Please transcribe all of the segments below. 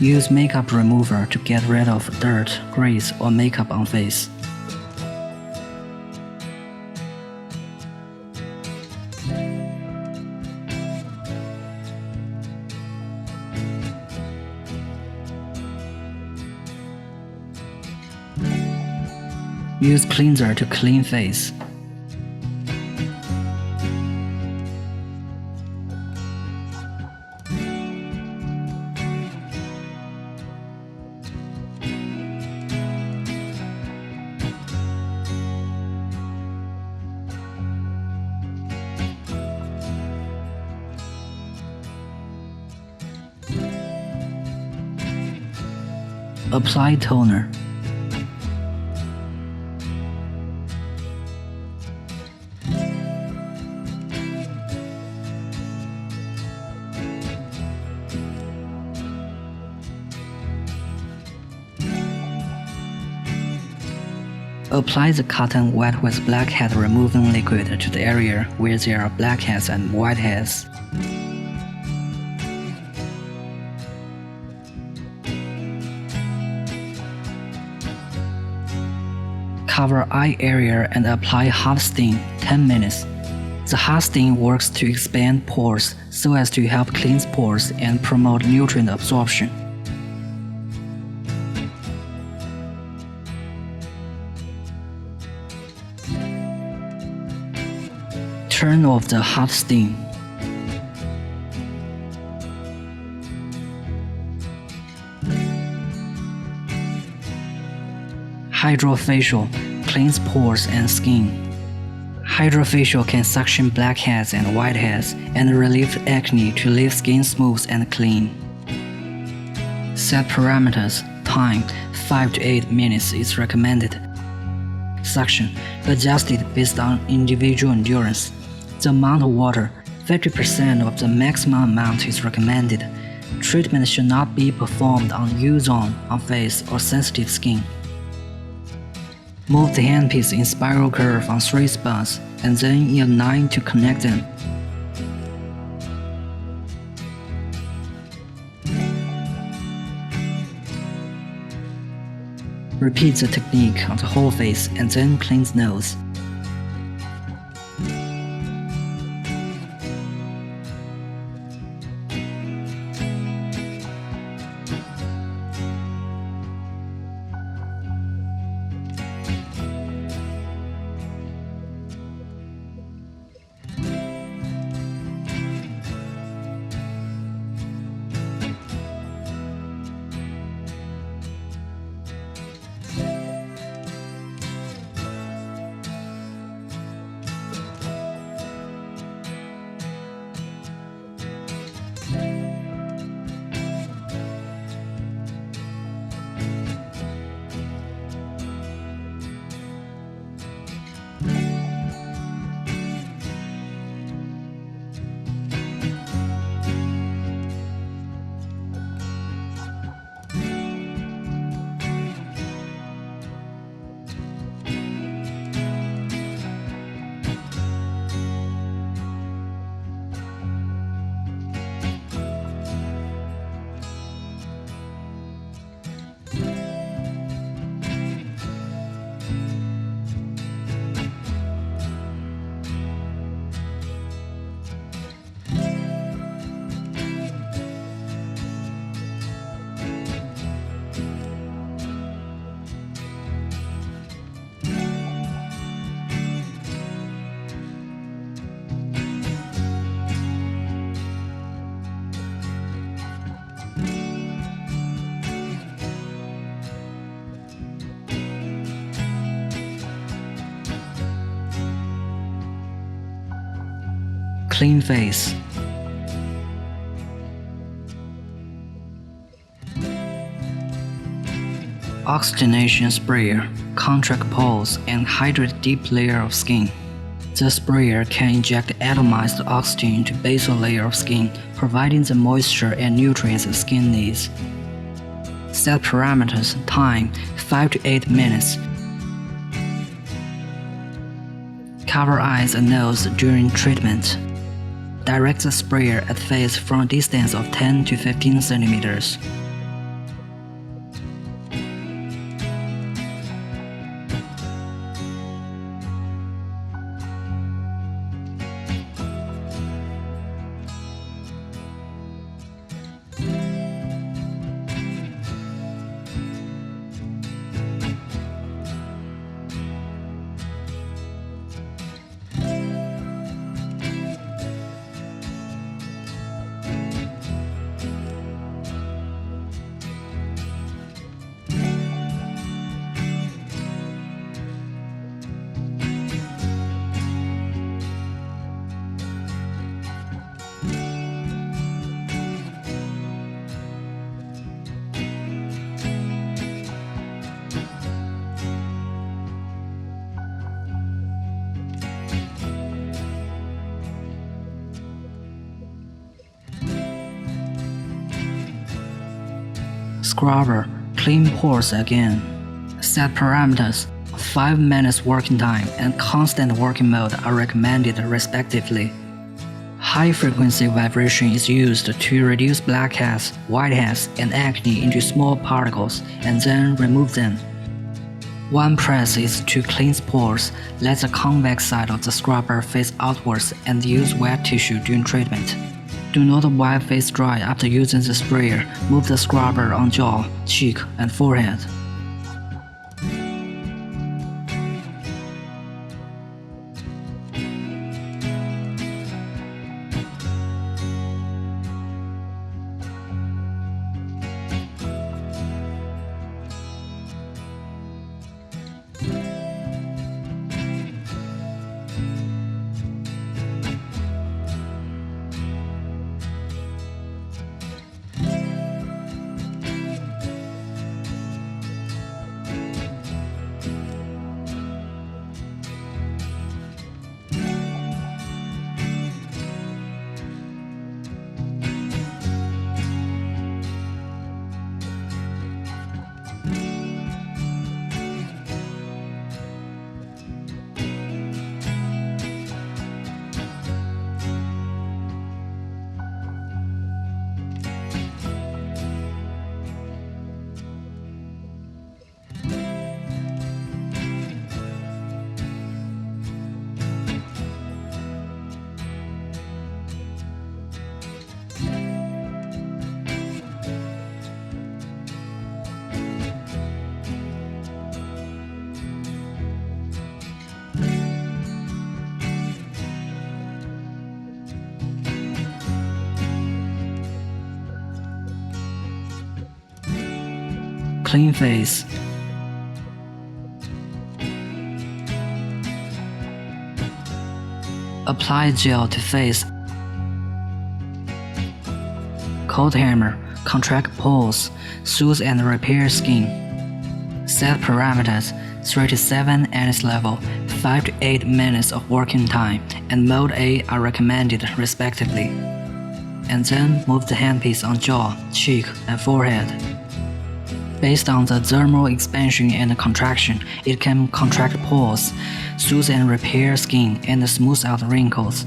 Use makeup remover to get rid of dirt, grease, or makeup on face. Use cleanser to clean face. Apply toner. Apply the cotton wet with blackhead removing liquid to the area where there are blackheads and whiteheads. Cover eye area and apply hot steam 10 minutes. The hot steam works to expand pores so as to help cleanse pores and promote nutrient absorption. Turn off the hot steam. Hydrofacial cleans pores and skin. Hydrofacial can suction blackheads and whiteheads and relieve acne to leave skin smooth and clean. Set parameters. Time 5 to 8 minutes is recommended. Suction adjusted based on individual endurance. The amount of water, 50% of the maximum amount is recommended. Treatment should not be performed on U-zone, on face, or sensitive skin. Move the handpiece in spiral curve on 3 spots, and then in a 9 to connect them. Repeat the technique on the whole face and then cleanse nose. Clean face. Oxygenation sprayer, contract pores, and hydrate deep layer of skin. The sprayer can inject atomized oxygen to basal layer of skin, providing the moisture and nutrients the skin needs. Set parameters. Time 5 to 8 minutes. Cover eyes and nose during treatment. Direct the sprayer at face from a distance of 10 to 15 centimeters. Scrubber, clean pores again. Set parameters, 5 minutes working time and constant working mode are recommended respectively. High-frequency vibration is used to reduce blackheads, whiteheads, and acne into small particles and then remove them. One press is to cleanse pores, let the convex side of the scrubber face outwards and use wet tissue during treatment. Do not wipe face dry after using the sprayer. Move the scrubber on jaw, cheek, and forehead. Clean face. Apply gel to face. Cold hammer, contract pores, soothe and repair skin. Set parameters 3 to 7 NS level, 5 to 8 minutes of working time, and mode A are recommended respectively. And then move the handpiece on jaw, cheek, and forehead. Based on the dermal expansion and contraction, it can contract pores, soothe and repair skin, and smooth out wrinkles.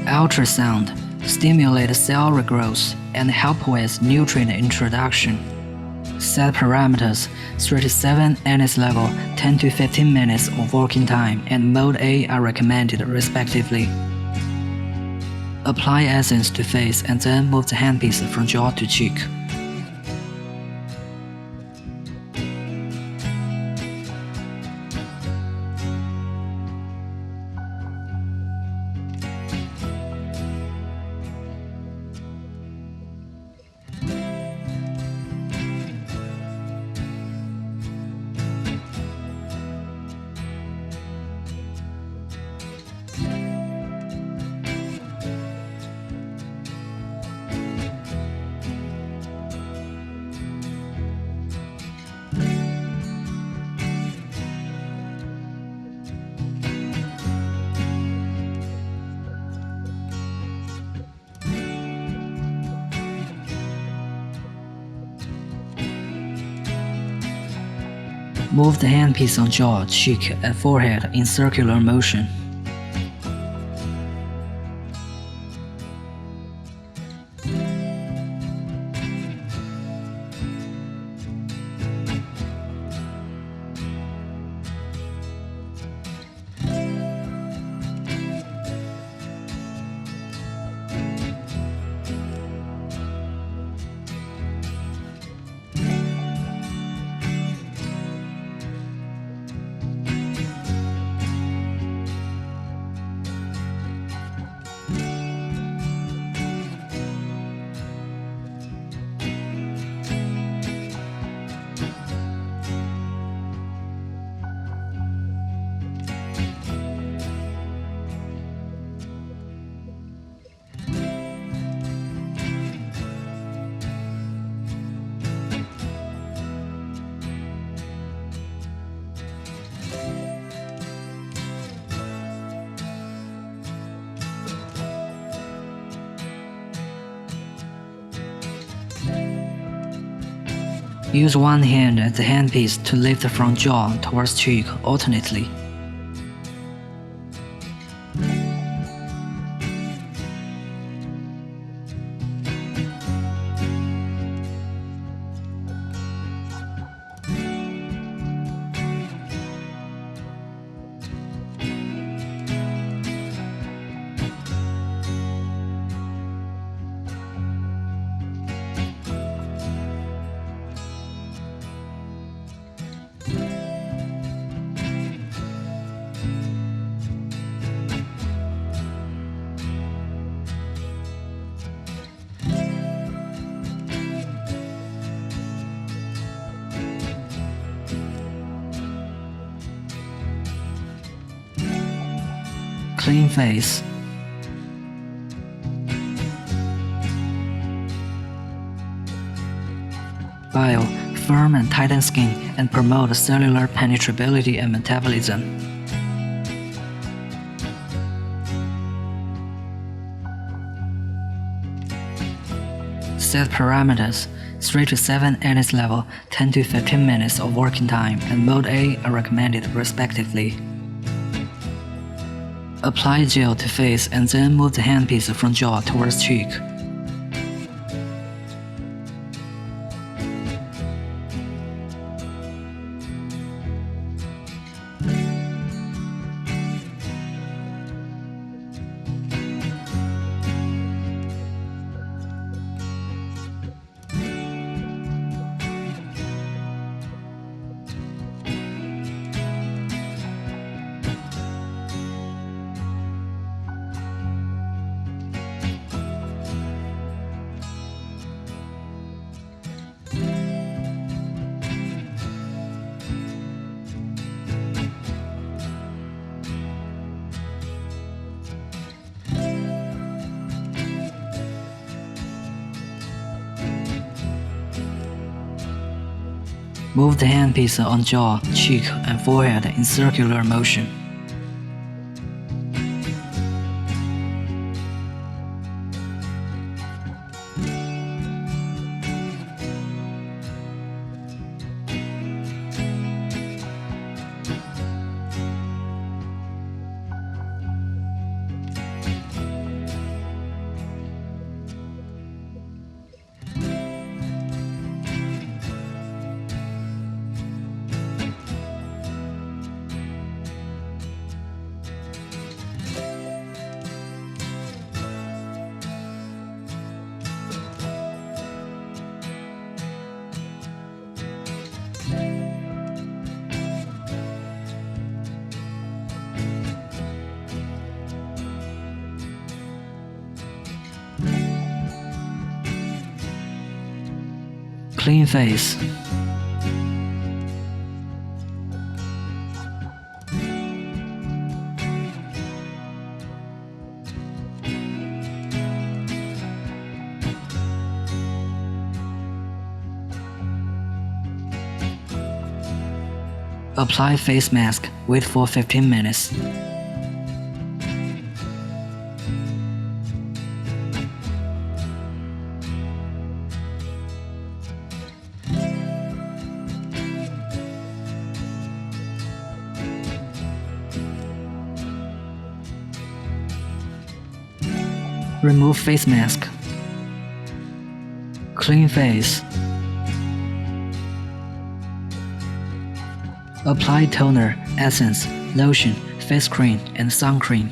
Ultrasound, stimulate cell regrowth and help with nutrient introduction. Set parameters 3 to 7 NS level, 10 to 15 minutes of working time, and mode A are recommended respectively. Apply essence to face and then move the handpiece from jaw to cheek. Move the handpiece on jaw, cheek, and forehead in circular motion. Use one hand as the handpiece to lift the front jaw towards cheek alternately. Clean face. Bio, firm and tighten skin and promote cellular penetrability and metabolism. Set parameters. 3 to 7 at its level, 10 to 15 minutes of working time, and mode A are recommended respectively. Apply gel to face and then move the handpiece from jaw towards cheek. Move the handpiece on jaw, cheek, and forehead in circular motion. Clean face. Apply face mask, wait for 15 minutes. Remove face mask. Clean face. Apply toner, essence, lotion, face cream, and sun cream.